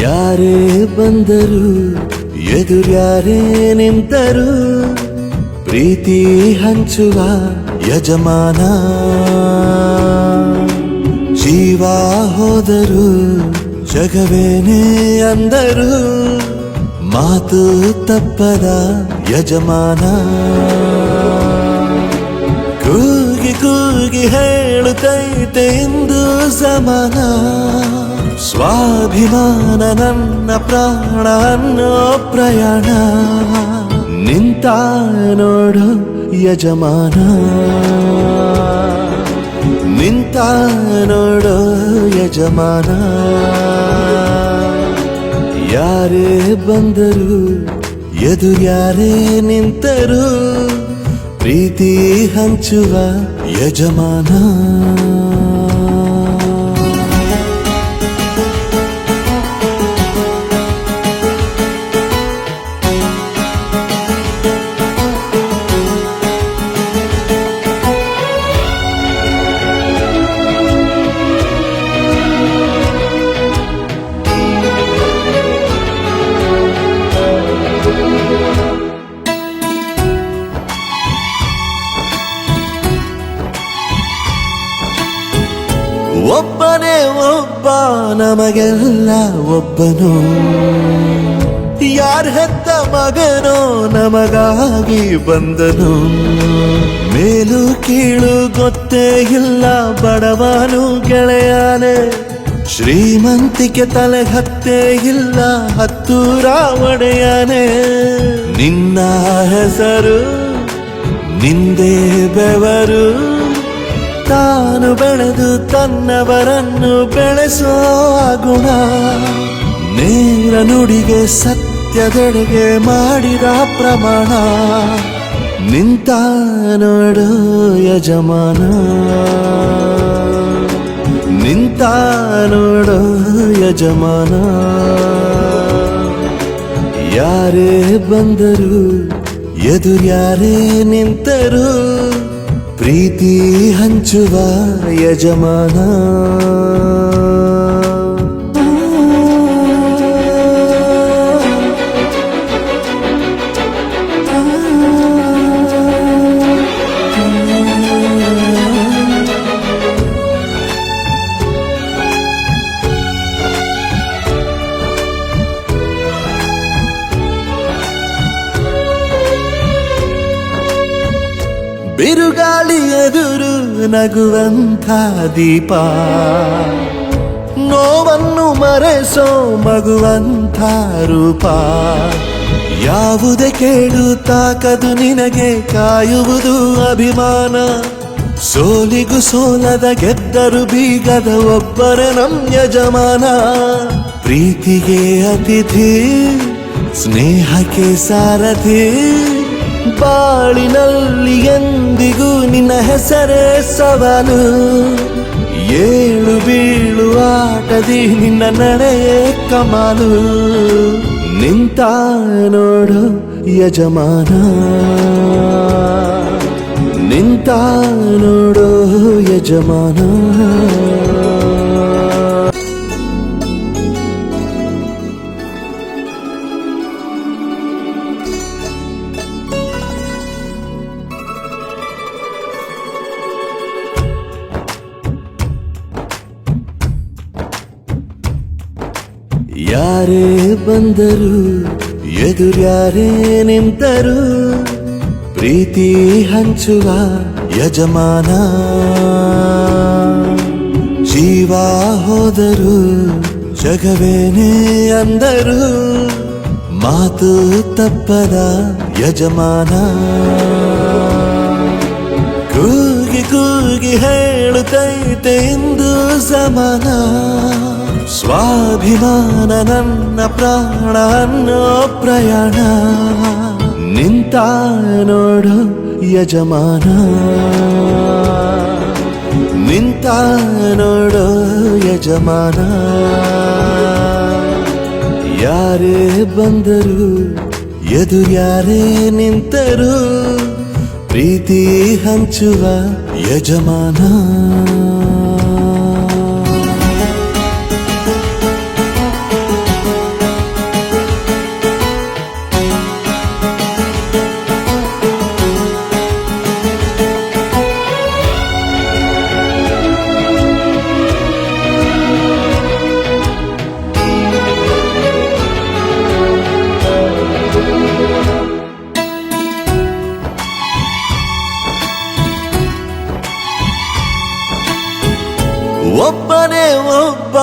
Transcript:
ಯಾರೇ ಬಂದರು ಎದುರ್ಯಾರೇ ನಿಂತರು ಪ್ರೀತಿ ಹಂಚುವ ಯಜಮಾನ. ಜೀವ ಹೋದರು ಜಗವೇನೇ ಅಂದರು ಮಾತು ತಪ್ಪದ ಯಜಮಾನ. ಕೂಗಿ ಕೂಗಿ ಹೇಳುತ್ತೈತೆ ಇಂದು ಸಮಾನ. ಸ್ವಾಭಿಮಾನ ನನ್ನ ಪ್ರಾಣ ಅನ್ನೋ ಪ್ರಯಾಣ. ನಿಂತ ನೋಡು ಯಜಮಾನ, ನಿಂತ ನೋಡು ಯಜಮಾನ. ಯಾರೇ ಬಂದರು ಎದುರ್ಯಾರೇ ನಿಂತರು ಪ್ರೀತಿ ಹಂಚುವ ಯಜಮಾನ. ಒಬ್ಬನೇ ಒಬ್ಬ ನಮಗೆಲ್ಲ ಒಬ್ಬನು. ಯಾರ ಹೆತ್ತ ಮಗನೋ ನಮಗಾಗಿ ಬಂದನು. ಮೇಲು ಕೀಳು ಗೊತ್ತೇ ಇಲ್ಲ ಬಡವನು ಗೆಳೆಯಾನೆ. ಶ್ರೀಮಂತಿಕೆ ತಲೆ ಹತ್ತೇ ಇಲ್ಲ ಹತ್ತೂರ ಒಡೆಯಾನೆ. ನಿನ್ನ ಹೆಸರು ನಿಂದೇ ಬೆವರು. ತಾನು ಬೆಳೆದು ತನ್ನವರನ್ನು ಬೆಳೆಸೋ ಗುಣ. ನೇರ ನುಡಿಗೆ ಸತ್ಯದೆಡೆಗೆ ಮಾಡಿದ ಪ್ರಮಾಣ. ನಿಂತ ನೋಡು ಯಜಮಾನ, ನಿಂತ ನೋಡು ಯಜಮಾನ. ಯಾರೇ ಬಂದರು ಎದುರ್ಯಾರೇ ನಿಂತರು ಪ್ರೀತಿ ಹಂಚುವ ಯಜಮಾನ. ಬಿರುಗಾಳಿ ಎದುರು ನಗುವಂಥ ದೀಪ. ನೋವನ್ನು ಮರೆಸೋ ಮಗುವಂಥ ರೂಪ. ಯಾವುದೇ ಕೇಳು ತಾಕದು ನಿನಗೆ ಕಾಯುವುದು ಅಭಿಮಾನ. ಸೋಲಿಗೂ ಸೋಲದ ಗೆದ್ದರು ಬೀಗದ ಒಬ್ಬರೇ ನಮ್ ಯಜಮಾನ. ಪ್ರೀತಿಗೆ ಅತಿಥಿ ಸ್ನೇಹಕ್ಕೆ ಸಾರಥಿ. ಬಾಳಿನಲ್ಲಿ ಎಂದಿಗೂ ನಿನ್ನ ಹೆಸರೇ ಸವಾಲು. ಏಳು ಬೀಳು ಆಟದಿ ನಿನ್ನ ನಡೆಯೇ ಕಮಾಲು. ನಿಂತ ನೋಡು ಯಜಮಾನ, ನಿಂತ ನೋಡು ಯಜಮಾನ. ಯಾರೇ ಬಂದರು ಎದುರ್ಯಾರೇ ನಿಂತರು ಪ್ರೀತಿ ಹಂಚುವ ಯಜಮಾನ. ಜೀವ ಹೋದರು ಜಗವೇನೇ ಅಂದರು ಮಾತು ತಪ್ಪದ ಯಜಮಾನ. ಕೂಗಿ ಕೂಗಿ ಹೇಳುತ್ತೈತೆ ಇಂದು ಸಮಾನ. ಸ್ವಾಭಿಮಾನ ನನ್ನ ಪ್ರಾಣ ಅನ್ನೋ ಪ್ರಯಾಣ. ನಿಂತ ನೋಡು ಯಜಮಾನ, ನಿಂತ ನೋಡು ಯಜಮಾನ. ಯಾರೇ ಬಂದರು ಎದುರ್ಯಾರೇ ನಿಂತರು ಪ್ರೀತಿ ಹಂಚುವ ಯಜಮಾನ. ಒಬ್ಬ